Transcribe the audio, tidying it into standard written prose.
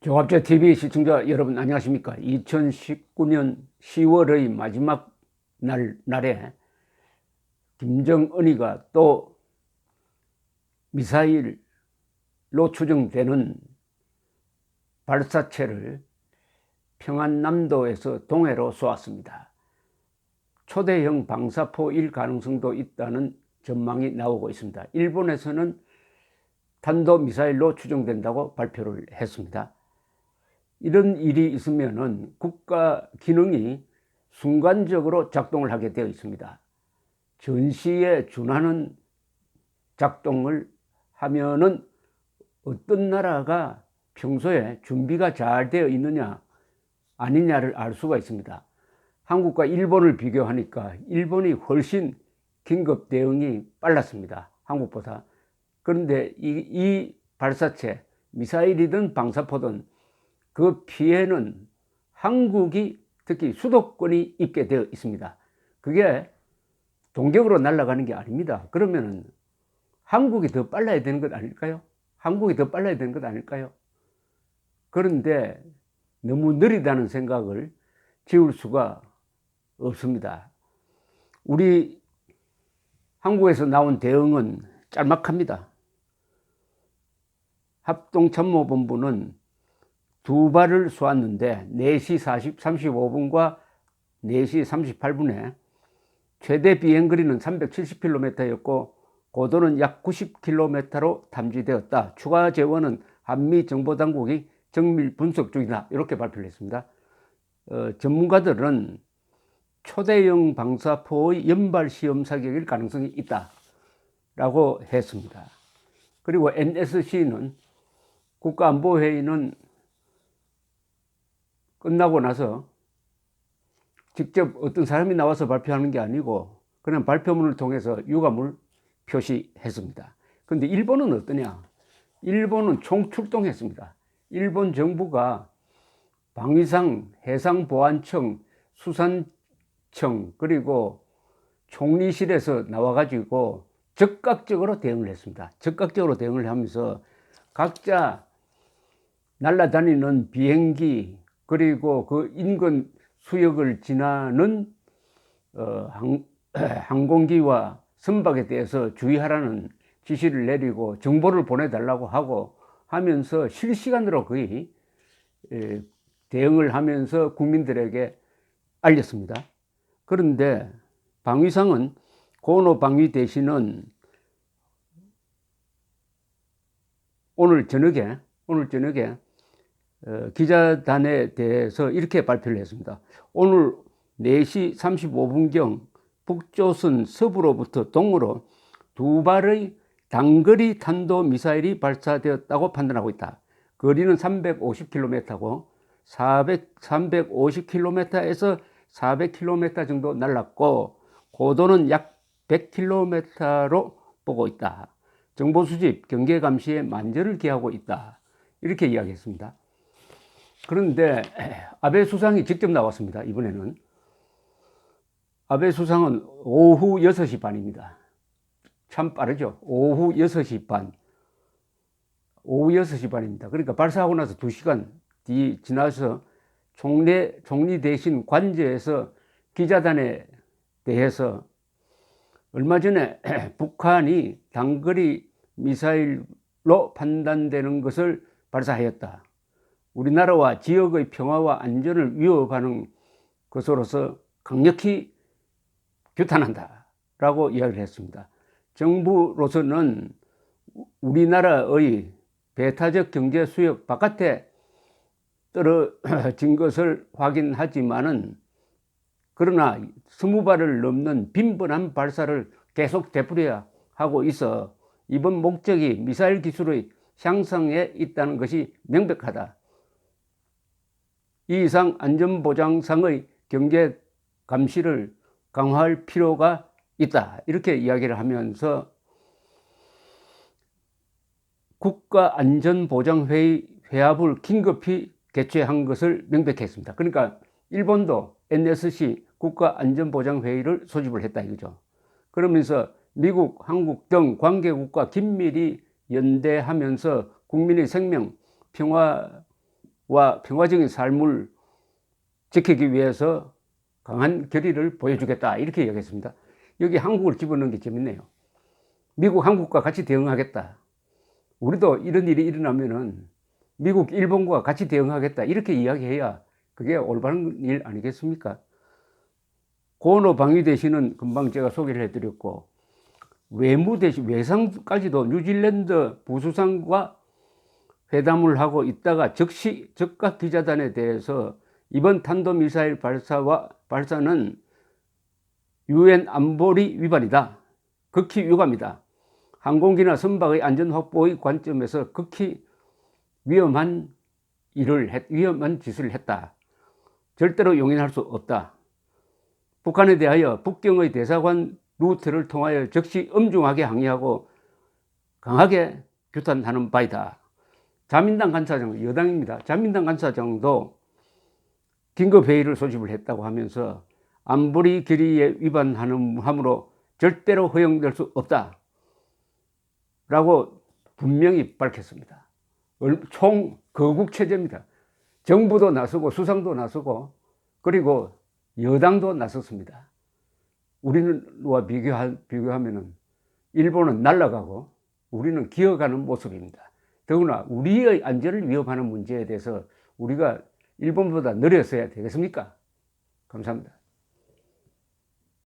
종합제 TV 시청자 여러분 안녕하십니까? 2019년 10월의 마지막 날에 김정은이가 또 미사일로 추정되는 발사체를 평안남도에서 동해로 쏘았습니다. 초대형 방사포일 가능성도 있다는 전망이 나오고 있습니다. 일본에서는 탄도미사일로 추정된다고 발표를 했습니다. 이런 일이 있으면은 국가 기능이 순간적으로 작동을 하게 되어 있습니다. 전시에 준하는 작동을 하면은 어떤 나라가 평소에 준비가 잘 되어 있느냐 아니냐를 알 수가 있습니다. 한국과 일본을 비교하니까 일본이 훨씬 긴급 대응이 빨랐습니다. 한국보다. 그런데 이 발사체, 미사일이든 방사포든 그 피해는 한국이 특히 수도권이 입게 되어 있습니다. 그게 동격으로 날아가는 게 아닙니다. 그러면 한국이 더 빨라야 되는 것 아닐까요? 한국이 더 빨라야 되는 것 아닐까요? 그런데 너무 느리다는 생각을 지울 수가 없습니다. 우리 한국에서 나온 대응은 짤막합니다. 합동참모본부는 두 발을 쏘았는데 4시 35분과 4시 38분에 최대 비행거리는 370km였고 고도는 약 90km로 탐지되었다. 추가 재원은 한미정보당국이 정밀 분석 중이다. 이렇게 발표를 했습니다. 전문가들은 초대형 방사포의 연발 시험 사격일 가능성이 있다라고 했습니다. 그리고 NSC는 국가안보회의는 끝나고 나서 직접 어떤 사람이 나와서 발표하는 게 아니고 그냥 발표문을 통해서 유감을 표시했습니다. 그런데 일본은 어떠냐? 일본은 총출동했습니다. 일본 정부가 방위상, 해상보안청, 수산청 그리고 총리실에서 나와가지고 적극적으로 대응을 했습니다. 적극적으로 대응을 하면서 각자 날아다니는 비행기 그리고 그 인근 수역을 지나는 항공기와 선박에 대해서 주의하라는 지시를 내리고 정보를 보내달라고 하고 하면서 실시간으로 거의 대응을 하면서 국민들에게 알렸습니다. 그런데 방위상은 고노 방위 대신은 오늘 저녁에 기자단에 대해서 이렇게 발표를 했습니다. 오늘 4시 35분경 북조선 서부로부터 동으로 두 발의 단거리 탄도미사일이 발사되었다고 판단하고 있다. 거리는 350km고 350km에서 400km 정도 날랐고 고도는 약 100km로 보고 있다. 정보 수집, 경계 감시에 만전을 기하고 있다. 이렇게 이야기했습니다. 그런데 아베 수상이 직접 나왔습니다. 이번에는 아베 수상은 오후 6시 반입니다. 참 빠르죠. 오후 6시 반. 오후 6시 반입니다. 그러니까 발사하고 나서 2시간 뒤 지나서 총리 대신 관저에서 기자단에 대해서 얼마 전에 북한이 단거리 미사일로 판단되는 것을 발사하였다. 우리나라와 지역의 평화와 안전을 위협하는 것으로서 강력히 규탄한다 라고 이야기를 했습니다. 정부로서는 우리나라의 배타적 경제 수역 바깥에 떨어진 것을 확인하지만은 그러나 20발을 넘는 빈번한 발사를 계속 되풀이해야 하고 있어 이번 목적이 미사일 기술의 향상에 있다는 것이 명백하다. 이 이상 안전보장상의 경계 감시를 강화할 필요가 있다. 이렇게 이야기를 하면서 국가안전보장회의 회합을 긴급히 개최한 것을 명백했습니다. 그러니까 일본도 NSC 국가안전보장회의를 소집을 했다 이거죠. 그러면서 미국, 한국 등 관계국과 긴밀히 연대하면서 국민의 생명, 평화 평화적인 삶을 지키기 위해서 강한 결의를 보여주겠다 이렇게 이야기했습니다. 여기 한국을 집어넣은 게 재밌네요. 미국, 한국과 같이 대응하겠다. 우리도 이런 일이 일어나면은 미국, 일본과 같이 대응하겠다 이렇게 이야기해야 그게 올바른 일 아니겠습니까? 고노 방위 대신은 금방 제가 소개를 해드렸고, 외무 대신, 외상까지도 뉴질랜드 부수상과 회담을 하고 있다가 즉시 적각 기자단에 대해서 이번 탄도미사일 발사는 UN 안보리 위반이다. 극히 유감이다. 항공기나 선박의 안전 확보의 관점에서 극히 위험한 짓을 했다. 절대로 용인할 수 없다. 북한에 대하여 북경의 대사관 루트를 통하여 즉시 엄중하게 항의하고 강하게 규탄하는 바이다. 자민당 간사장, 여당입니다. 자민당 간사장도 긴급회의를 소집을 했다고 하면서 안보리 결의에 위반함으로 절대로 허용될 수 없다 라고 분명히 밝혔습니다. 총 거국체제입니다. 정부도 나서고 수상도 나서고 그리고 여당도 나섰습니다. 우리와 비교하면 일본은 날아가고 우리는 기어가는 모습입니다. 더구나 우리의 안전을 위협하는 문제에 대해서 우리가 일본보다 느렸어야 되겠습니까? 감사합니다.